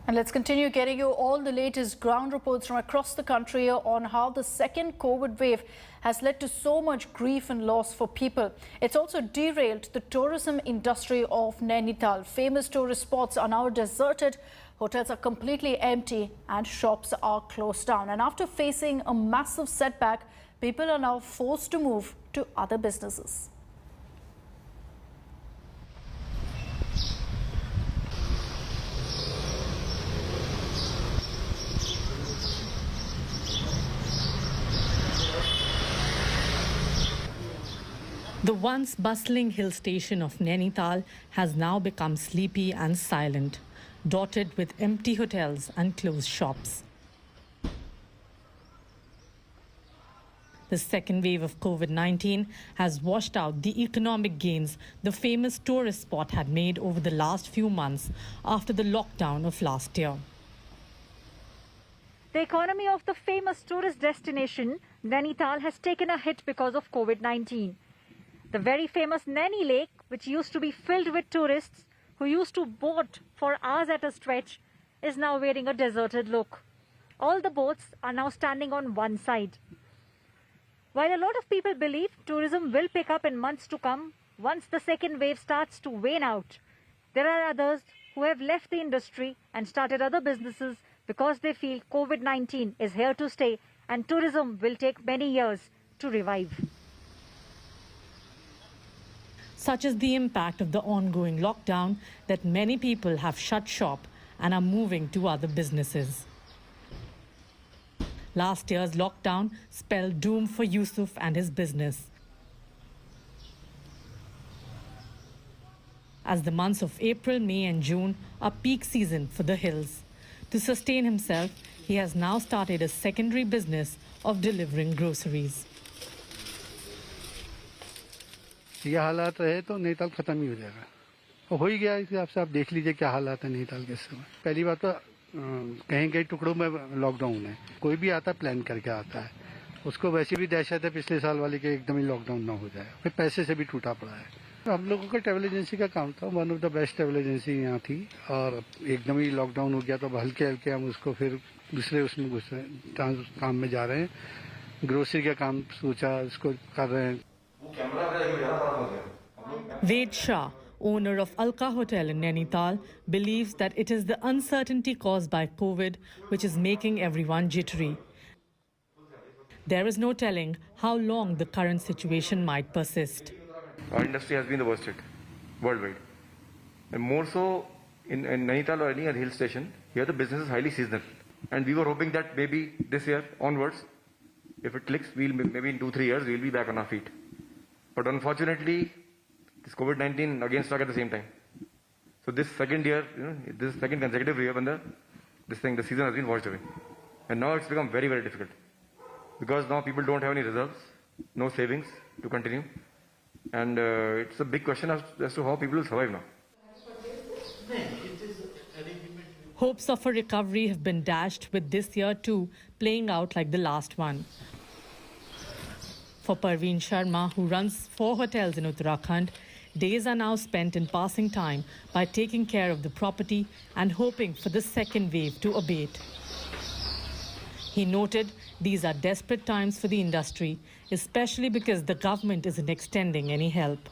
And let's continue getting you all the latest ground reports from across the country on how the second COVID wave has led to so much grief and loss for people. It's also derailed the tourism industry of Nainital. Famous tourist spots are now deserted, hotels are completely empty and shops are closed down. And after facing a massive setback, people are now forced to move to other businesses. The once bustling hill station of Nainital has now become sleepy and silent, dotted with empty hotels and closed shops. The second wave of COVID-19 has washed out the economic gains the famous tourist spot had made over the last few months after the lockdown of last year. The economy of the famous tourist destination, Nainital, has taken a hit because of COVID-19. The very famous Naini Lake, which used to be filled with tourists who used to boat for hours at a stretch, is now wearing a deserted look. All the boats are now standing on one side. While a lot of people believe tourism will pick up in months to come, once the second wave starts to wane out, there are others who have left the industry and started other businesses because they feel COVID-19 is here to stay and tourism will take many years to revive. Such is the impact of the ongoing lockdown that many people have shut shop and are moving to other businesses. Last year's lockdown spelled doom for Yusuf and his business. As the months of April, May and June are peak season for the hills. To sustain himself, he has now started a secondary business of delivering groceries. ये हालात रहे तो नैनीताल खत्म ही हो जाएगा और हो ही गया। इस हिसाब से आप देख लीजिए क्या हालात है नैनीताल के समय। पहली बात तो कहीं कहीं टुकड़ों में लॉकडाउन है। कोई भी आता प्लान करके आता है, उसको वैसे भी दहशत है पिछले साल वाली के एकदम ही लॉकडाउन ना हो जाए। फिर पैसे से भी टूटा पड़ा है। हम लोगों का ट्रैवल एजेंसी का काम था, one of the best travel agency यहाँ थी और एकदम ही लॉकडाउन हो गया तो हल्के हल्के हम उसको फिर दूसरे उसमें काम में जा रहे हैं। ग्रोसरी का काम सोचा उसको कर रहे हैं। Ved Shah, owner of Alka Hotel in Nainital, believes that it is the uncertainty caused by COVID which is making everyone jittery. There is no telling how long the current situation might persist. Our industry has been the worst hit worldwide. And more so in Nainital or any other hill station, here the business is highly seasonal. And we were hoping that maybe this year onwards, if it clicks, maybe in 2-3 years, we'll be back on our feet. But unfortunately, this COVID-19 again struck at the same time. So this second year, this second consecutive year when the season has been washed away. And now it's become very, very difficult. Because now people don't have any reserves, no savings to continue. And it's a big question as to how people will survive now. Hopes of a recovery have been dashed with this year too playing out like the last one. For Parveen Sharma, who runs 4 hotels in Uttarakhand, days are now spent in passing time by taking care of the property and hoping for the second wave to abate. He noted these are desperate times for the industry, especially because the government isn't extending any help.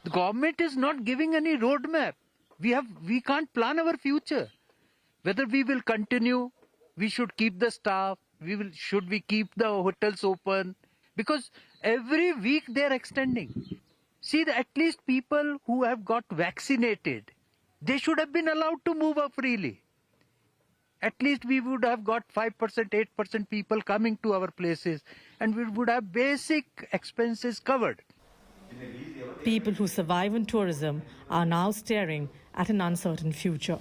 The government is not giving any roadmap. We can't plan our future. Whether we will continue, we should keep the staff, should we keep the hotels open? Because every week they are extending. See, at least people who have got vaccinated, they should have been allowed to move up freely. At least we would have got 5%, 8% people coming to our places and we would have basic expenses covered. People who survive in tourism are now staring at an uncertain future.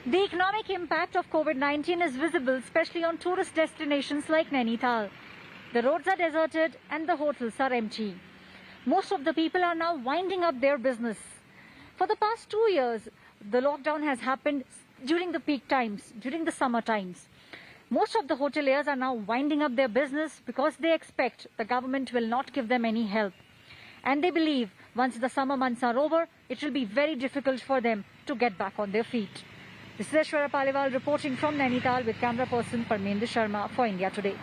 The economic impact of COVID-19 is visible, especially on tourist destinations like Nainital. The roads are deserted and the hotels are empty. Most of the people are now winding up their business. For the past 2 years, the lockdown has happened during the peak times, during the summer times. Most of the hoteliers are now winding up their business because they expect the government will not give them any help. And they believe once the summer months are over, it will be very difficult for them to get back on their feet. This is Aishwarya Paliwal reporting from Nainital with camera person Parmendra Sharma for India Today.